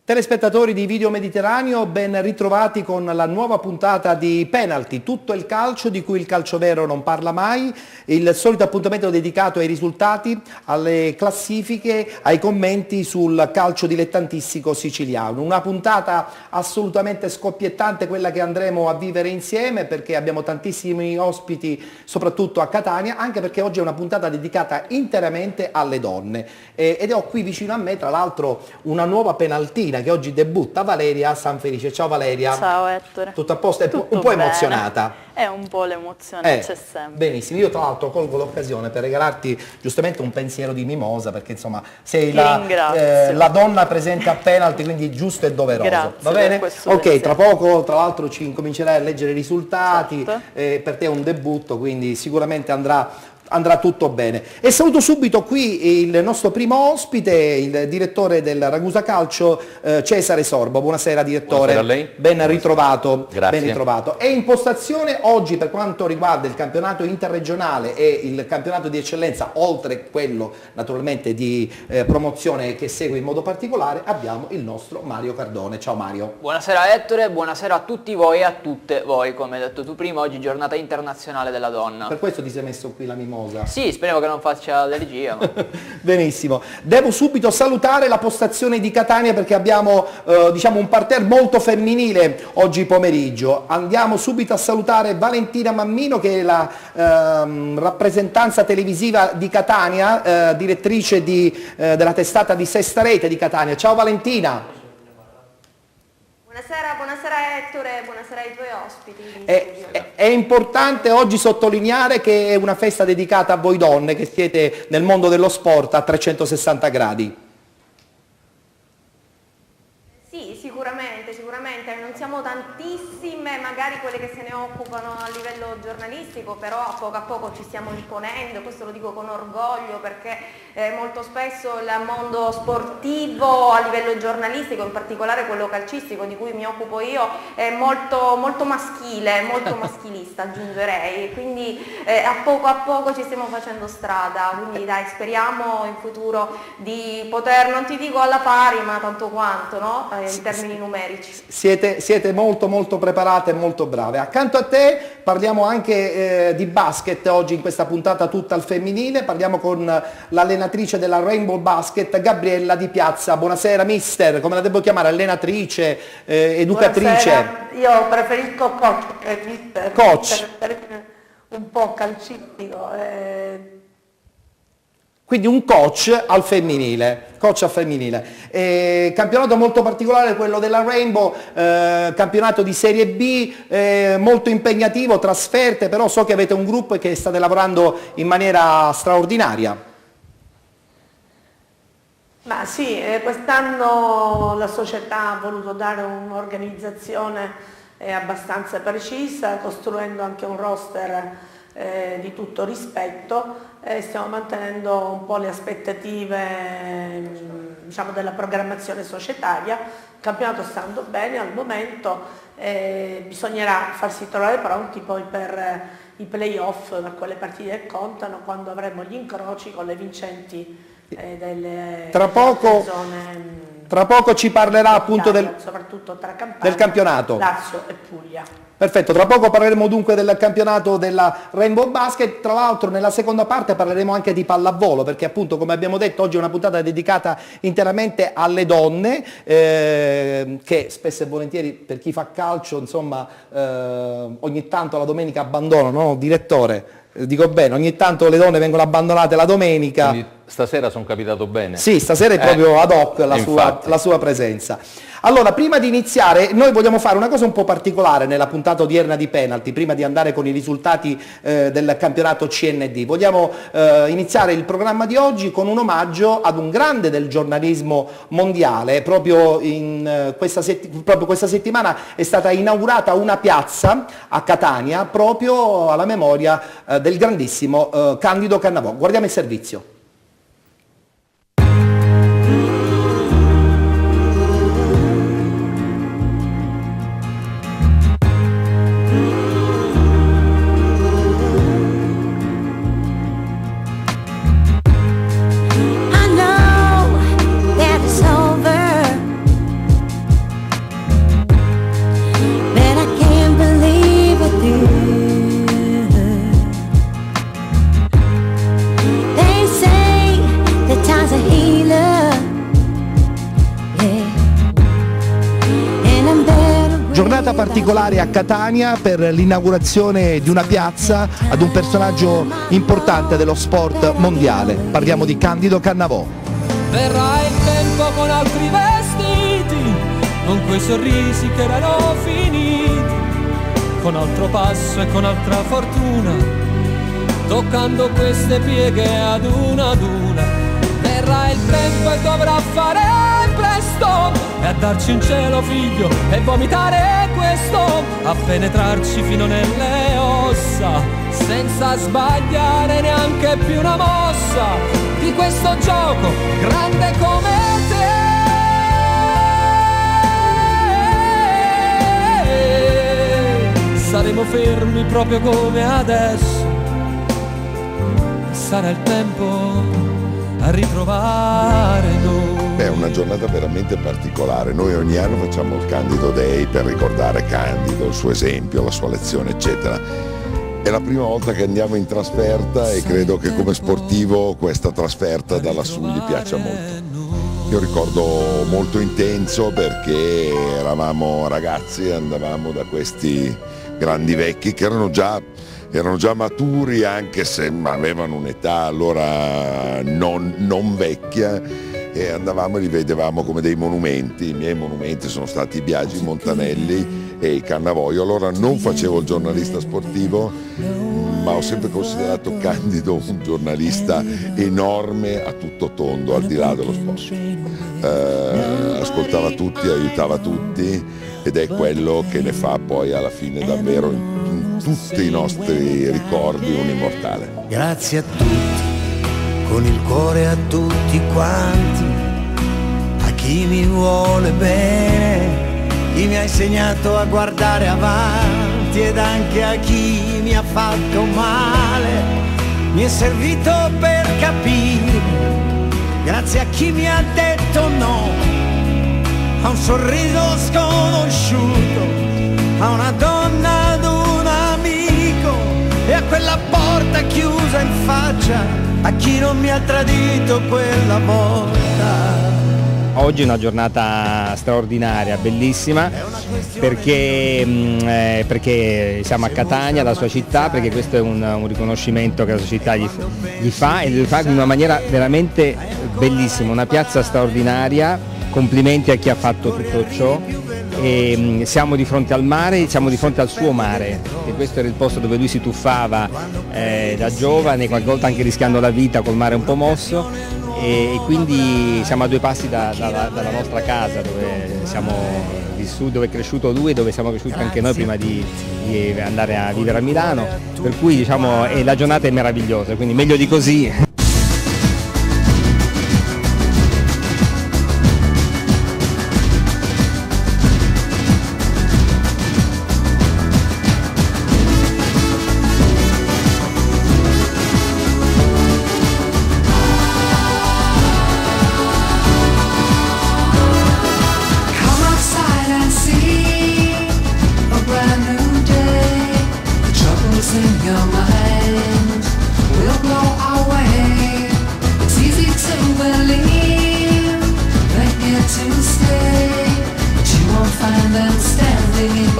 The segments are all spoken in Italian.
Telespettatori di Video Mediterraneo, ben ritrovati con la nuova puntata di Penalty, tutto il calcio di cui il calcio vero non parla mai, il solito appuntamento dedicato ai risultati, alle classifiche, ai commenti sul calcio dilettantistico siciliano. Una puntata assolutamente scoppiettante, quella che andremo a vivere insieme, perché abbiamo tantissimi ospiti, soprattutto a Catania, anche perché oggi è una puntata dedicata interamente alle donne. Ed ho qui vicino a me, tra l'altro, una nuova penaltina che oggi debutta, Valeria San Felice. Ciao Valeria. Ciao Ettore. Tutto a posto? È Tutto un po' bene. emozionata? È un po' l'emozione, c'è sempre. Benissimo, io tra l'altro colgo l'occasione per regalarti giustamente un pensiero di mimosa, perché insomma sei la donna presente a Penalty, quindi giusto e doveroso. Grazie. Va bene? Per questo Ok, pensiero. tra poco tra l'altro ci incomincerai a leggere i risultati, Certo. Per te è un debutto, quindi sicuramente andrà tutto bene. E saluto subito qui il nostro primo ospite, il direttore del Ragusa Calcio, Cesare Sorbo. Buonasera direttore. Buonasera a lei. Ben ritrovato. Grazie. Ben ritrovato. E in postazione oggi per quanto riguarda il campionato interregionale e il campionato di eccellenza, oltre quello naturalmente di promozione che segue in modo particolare, abbiamo il nostro Mario Cardone. Ciao Mario. Buonasera Ettore, buonasera a tutti voi e a tutte voi, come hai detto tu prima, oggi giornata internazionale della donna. Per questo ti sei messo qui la mimosa. Sì, speriamo che non faccia allergia. Ma... Benissimo. Devo subito salutare la postazione di Catania perché abbiamo diciamo un parterre molto femminile oggi pomeriggio. Andiamo subito a salutare Valentina Mammino, che è la rappresentanza televisiva di Catania, direttrice della testata di Sesta Rete di Catania. Ciao Valentina. Buonasera Ettore, buonasera ai tuoi ospiti. È importante oggi sottolineare che è una festa dedicata a voi donne che siete nel mondo dello sport a 360 gradi. Sì, sicuramente, non siamo tantissime magari quelle che se ne occupano a livello giornalistico, però a poco ci stiamo imponendo, questo lo dico con orgoglio perché molto spesso il mondo sportivo a livello giornalistico, in particolare quello calcistico di cui mi occupo io, è molto maschile, molto maschilista aggiungerei, quindi a poco ci stiamo facendo strada, quindi dai, speriamo in futuro di poter, non ti dico alla pari, ma tanto quanto, no? In termini numerici. Siete molto preparate e molto brave. Accanto a te parliamo anche di basket oggi in questa puntata tutta al femminile, parliamo con l'allenatrice della Rainbow Basket, Gabriella Di Piazza. Buonasera mister, come la devo chiamare? Allenatrice, educatrice? Buonasera. Io preferisco coach che mister. Coach. Per un po' calcistico. Quindi un coach al femminile, campionato molto particolare quello della Rainbow, campionato di Serie B, molto impegnativo, trasferte, però so che avete un gruppo e che state lavorando in maniera straordinaria. Ma sì, quest'anno la società ha voluto dare un'organizzazione abbastanza precisa, costruendo anche un roster di tutto rispetto. Stiamo mantenendo un po' le aspettative diciamo, della programmazione societaria. Il campionato sta andando bene al momento, bisognerà farsi trovare pronti poi per i playoff, per quelle partite che contano, quando avremo gli incroci con le vincenti delle zone. Tra poco ci parlerà appunto soprattutto tra Campania, del campionato. Lazio e Puglia. Perfetto, tra poco parleremo dunque del campionato della Rainbow Basket, tra l'altro nella seconda parte parleremo anche di pallavolo, perché appunto come abbiamo detto oggi è una puntata dedicata interamente alle donne, che spesso e volentieri per chi fa calcio insomma ogni tanto la domenica abbandonano, no direttore? Dico bene, ogni tanto le donne vengono abbandonate la domenica. Quindi stasera sono capitato bene. Sì, stasera è proprio ad hoc la sua presenza. Allora, prima di iniziare, noi vogliamo fare una cosa un po' particolare nella puntata odierna di Penalty, prima di andare con i risultati del campionato CND. Vogliamo iniziare il programma di oggi con un omaggio ad un grande del giornalismo mondiale. Proprio questa settimana è stata inaugurata una piazza a Catania, proprio alla memoria del grandissimo Candido Cannavò. Guardiamo il servizio. particolare a Catania per l'inaugurazione di una piazza ad un personaggio importante dello sport mondiale. Parliamo di Candido Cannavò. Verrà il tempo con altri vestiti, con quei sorrisi che erano finiti, con altro passo e con altra fortuna, toccando queste pieghe ad una. Verrà il tempo e dovrà fare presto e a darci in cielo figlio e vomitare questo, a penetrarci fino nelle ossa, senza sbagliare neanche più una mossa di questo gioco grande come te. Saremo fermi proprio come adesso, sarà il tempo a ritrovare noi. È una giornata veramente particolare. Noi ogni anno facciamo il Candido Day per ricordare Candido, il suo esempio, la sua lezione, eccetera. È la prima volta che andiamo in trasferta e credo che come sportivo questa trasferta da lassù gli piaccia molto. Io ricordo molto intenso perché eravamo ragazzi e andavamo da questi grandi vecchi che erano già maturi, anche se avevano un'età allora non vecchia, e andavamo e li vedevamo come dei monumenti. I miei monumenti sono stati i Biagi, Montanelli e i Cannavò. Io allora non facevo il giornalista sportivo, ma ho sempre considerato Candido un giornalista enorme a tutto tondo, al di là dello sport. Ascoltava tutti, aiutava tutti, ed è quello che ne fa poi alla fine davvero in tutti i nostri ricordi un immortale. Grazie a tutti, con il cuore a tutti quanti, a chi mi vuole bene, chi mi ha insegnato a guardare avanti, ed anche a chi mi ha fatto male, mi è servito per capire, grazie a chi mi ha detto no, a un sorriso sconosciuto, a una donna, ad un amico, e a quella porta chiusa in faccia, a chi non mi ha tradito quella volta. Oggi è una giornata straordinaria, bellissima, perché siamo a Catania, la sua città, perché questo è un riconoscimento che la sua città gli fa, e lo fa in una maniera veramente bellissima, una piazza straordinaria. Complimenti a chi ha fatto tutto ciò. E siamo di fronte al mare, siamo di fronte al suo mare, e questo era il posto dove lui si tuffava da giovane, qualche volta anche rischiando la vita col mare un po' mosso, e quindi siamo a 2 passi dalla nostra casa, dove siamo vissuti, dove è cresciuto lui e dove siamo cresciuti anche noi prima di andare a vivere a Milano, per cui diciamo la giornata è meravigliosa, quindi meglio di così.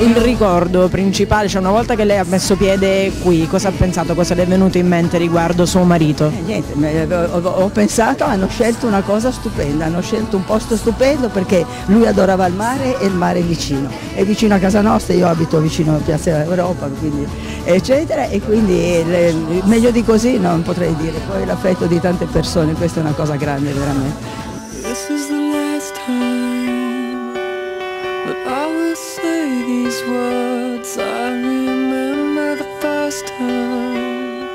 Il ricordo principale, cioè una volta che lei ha messo piede qui, cosa ha pensato, cosa le è venuto in mente riguardo suo marito? Niente, ho pensato, hanno scelto una cosa stupenda, hanno scelto un posto stupendo perché lui adorava il mare e il mare è vicino a casa nostra, io abito vicino a Piazza Europa, quindi, eccetera, e quindi meglio di così non potrei dire, poi l'affetto di tante persone, questa è una cosa grande veramente. This is the last time that I will say these words. I remember the first time,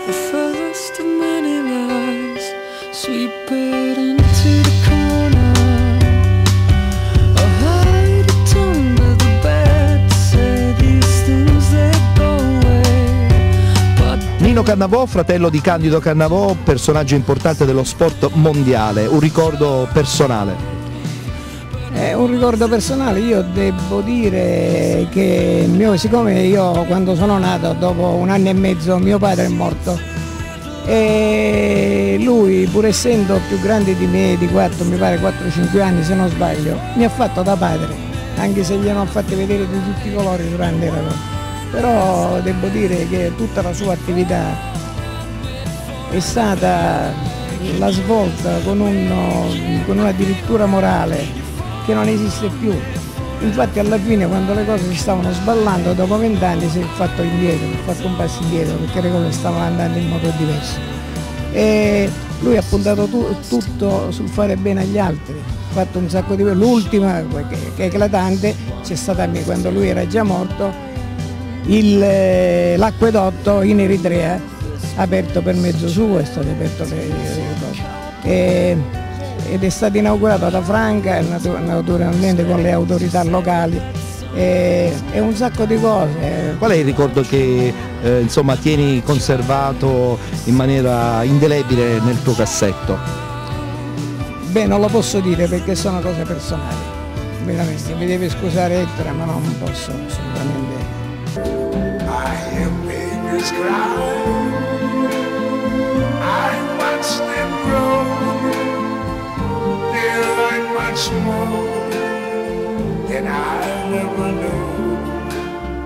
the first of many lies, sweeping into the corner. I heard it under the bed, say these things that go away. Nino Cannavò, fratello di Candido Cannavò, personaggio importante dello sport mondiale, un ricordo personale. Un ricordo personale, io devo dire che siccome io quando sono nato, dopo 1 anno e mezzo, mio padre è morto, e lui, pur essendo più grande di me di 4, mi pare 4-5 anni se non sbaglio, mi ha fatto da padre, anche se gli hanno fatti vedere di tutti i colori durante la cosa. Però devo dire che tutta la sua attività è stata la svolta con una dirittura morale che non esiste più. Infatti alla fine, quando le cose si stavano sballando, dopo 20 anni si è fatto indietro, ha fatto un passo indietro perché le cose stavano andando in modo diverso. E lui ha puntato tutto sul fare bene agli altri, ha fatto un sacco di cose. L'ultima, che è eclatante, c'è stata a me quando lui era già morto, l'acquedotto in Eritrea, aperto per mezzo suo, è stato aperto ed è stato inaugurato da Franca, naturalmente con le autorità locali, e un sacco di cose. Qual è il ricordo che insomma tieni conservato in maniera indelebile nel tuo cassetto? Beh, non lo posso dire perché sono cose personali, veramente, mi deve scusare Ettore, ma non posso assolutamente. Much more than I never knew,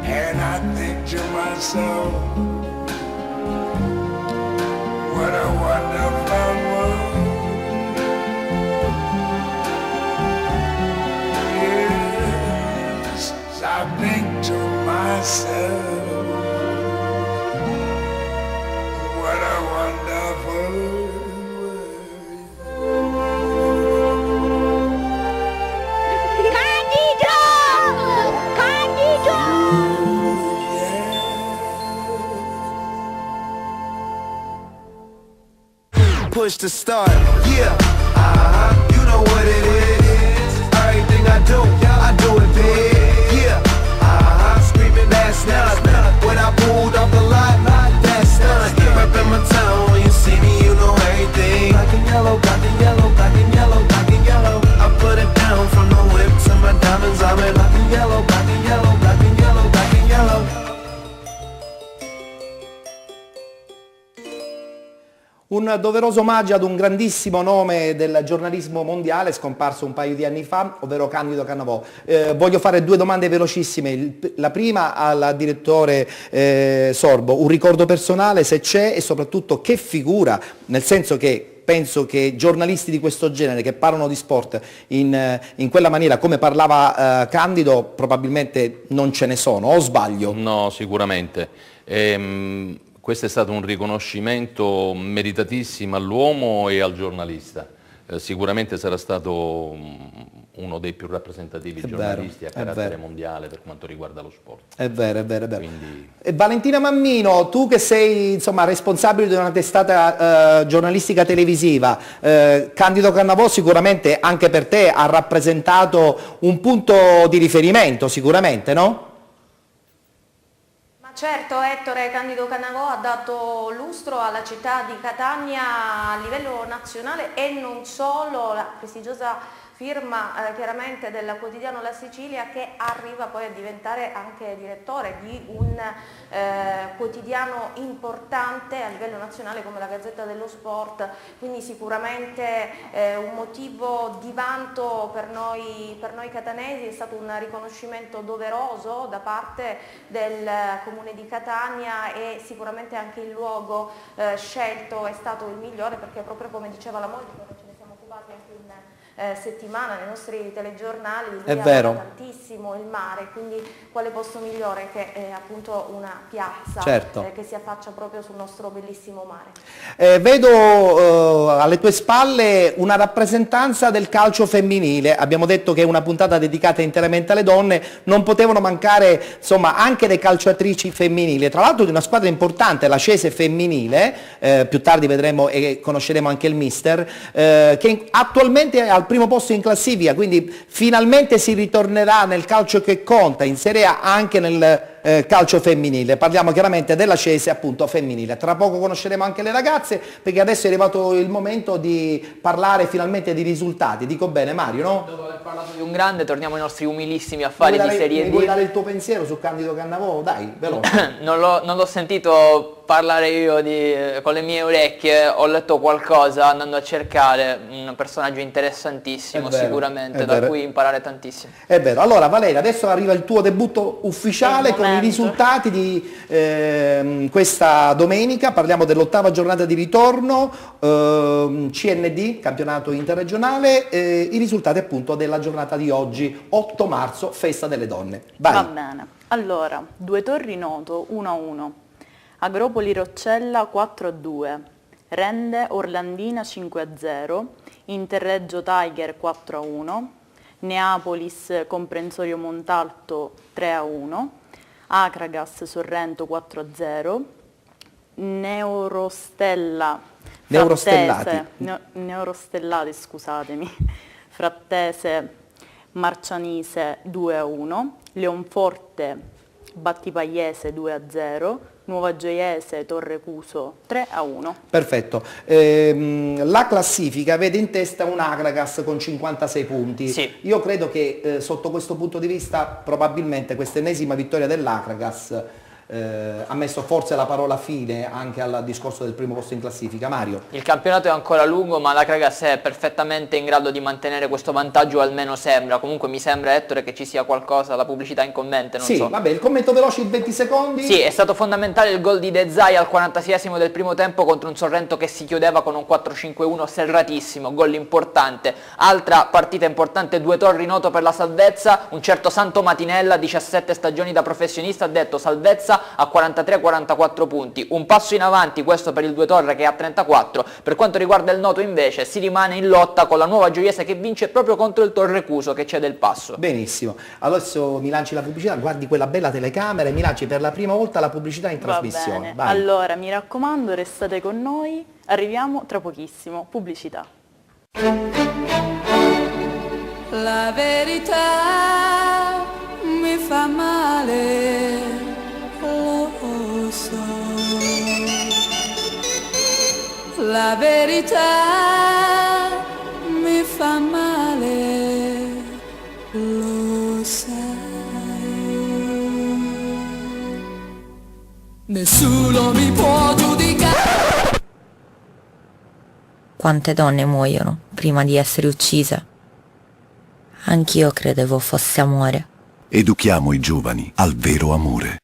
and I think to myself, what a wonderful world. Yes, I think to myself, what a wonderful world. Push to start, yeah, you know what it is. Everything I do it big, yeah, screaming that's not. When I pulled off the lot, that's not. Reppin' my town, when you see me, you know everything. Black and yellow, black and yellow, black and yellow, black and yellow. I put it down from the whip to my diamonds. I'm in black and yellow, black and yellow, black and yellow, black and yellow. Un doveroso omaggio ad un grandissimo nome del giornalismo mondiale scomparso un paio di anni fa, ovvero Candido Cannavò. Voglio fare due domande velocissime. La prima al direttore Sorbo, un ricordo personale se c'è e soprattutto che figura, nel senso che penso che giornalisti di questo genere che parlano di sport in quella maniera come parlava Candido probabilmente non ce ne sono, o sbaglio? No, sicuramente. Questo è stato un riconoscimento meritatissimo all'uomo e al giornalista. Sicuramente sarà stato uno dei più rappresentativi giornalisti a carattere mondiale per quanto riguarda lo sport. È vero, è vero, è vero. Quindi... Valentina Mammino, tu che sei insomma responsabile di una testata giornalistica televisiva, Candido Cannavò sicuramente anche per te ha rappresentato un punto di riferimento, sicuramente, no? Certo, Ettore Candido Cannavò ha dato lustro alla città di Catania a livello nazionale e non solo, la prestigiosa firma chiaramente del quotidiano La Sicilia, che arriva poi a diventare anche direttore di un quotidiano importante a livello nazionale come la Gazzetta dello Sport, quindi sicuramente un motivo di vanto per noi catanesi. È stato un riconoscimento doveroso da parte del Comune di Catania e sicuramente anche il luogo scelto è stato il migliore, perché proprio come diceva la Mogli, ce ne siamo occupati anche in settimana nei nostri telegiornali, lui ama tantissimo il mare, quindi quale posto migliore che appunto una piazza che si affaccia proprio sul nostro bellissimo mare. Vedo alle tue spalle una rappresentanza del calcio femminile, abbiamo detto che è una puntata dedicata interamente alle donne, non potevano mancare insomma anche le calciatrici femminili, tra l'altro di una squadra importante, la Cese femminile, più tardi vedremo e conosceremo anche il mister, che attualmente è al primo posto in classifica, quindi finalmente si ritornerà nel calcio che conta, in Serie A anche nel calcio femminile. Parliamo chiaramente della Cese appunto femminile. Tra poco conosceremo anche le ragazze, perché adesso è arrivato il momento di parlare finalmente di risultati. Dico bene Mario, no? Dopo aver parlato di un grande torniamo ai nostri umilissimi affari di Serie D. Mi vuoi dare il tuo pensiero su Candido Cannavò? Dai, veloce. Non l'ho sentito parlare io con le mie orecchie, ho letto qualcosa andando a cercare, un personaggio interessantissimo sicuramente, da cui imparare tantissimo. È vero. Allora Valeria, adesso arriva il tuo debutto ufficiale con i risultati di questa domenica. Parliamo dell'8ª giornata di ritorno, CND, campionato interregionale, i risultati appunto della giornata di oggi, 8 marzo, festa delle donne. Vai. Va bene. Allora, Due Torri Noto 1-1, Agropoli Roccella 4-2, Rende Orlandina 5-0, Interreggio Tiger 4-1, Neapolis Comprensorio Montalto 3-1, Acragas Sorrento 4-0, Neurostellati, scusatemi, Frattese Marcianise 2-1, Leonforte Battipagliese 2-0, Nuova Gioiese Torrecuso 3-1. Perfetto. La classifica vede in testa un Acragas con 56 punti. Sì. Io credo che sotto questo punto di vista probabilmente questa ennesima vittoria dell'Acragas ha messo forse la parola fine anche al discorso del primo posto in classifica. Mario. Il campionato è ancora lungo, ma l'Acragas è perfettamente in grado di mantenere questo vantaggio, almeno sembra. Comunque mi sembra, Ettore, che ci sia qualcosa, la pubblicità in commento, non so. Vabbè, il commento veloce in 20 secondi. Sì, è stato fondamentale il gol di De Zai al 46esimo del primo tempo contro un Sorrento che si chiudeva con un 4-5-1 serratissimo, gol importante. Altra partita importante, Due Torri Noto per la salvezza, un certo Santo Matinella, 17 stagioni da professionista, ha detto salvezza a 43-44 punti, un passo in avanti questo per il Due Torre che è a 34. Per quanto riguarda il Noto invece si rimane in lotta con la Nuova Gioiese che vince proprio contro il Torrecuso che cede il passo. Benissimo, adesso mi lanci la pubblicità, guardi quella bella telecamera e mi lanci per la prima volta la pubblicità in trasmissione. Vai. Allora mi raccomando, restate con noi, arriviamo tra pochissimo, pubblicità. La verità mi fa male, lo so. La verità mi fa male, lo sai. Nessuno mi può giudicare. Quante donne muoiono prima di essere uccise? Anch'io credevo fosse amore. Educhiamo i giovani al vero amore.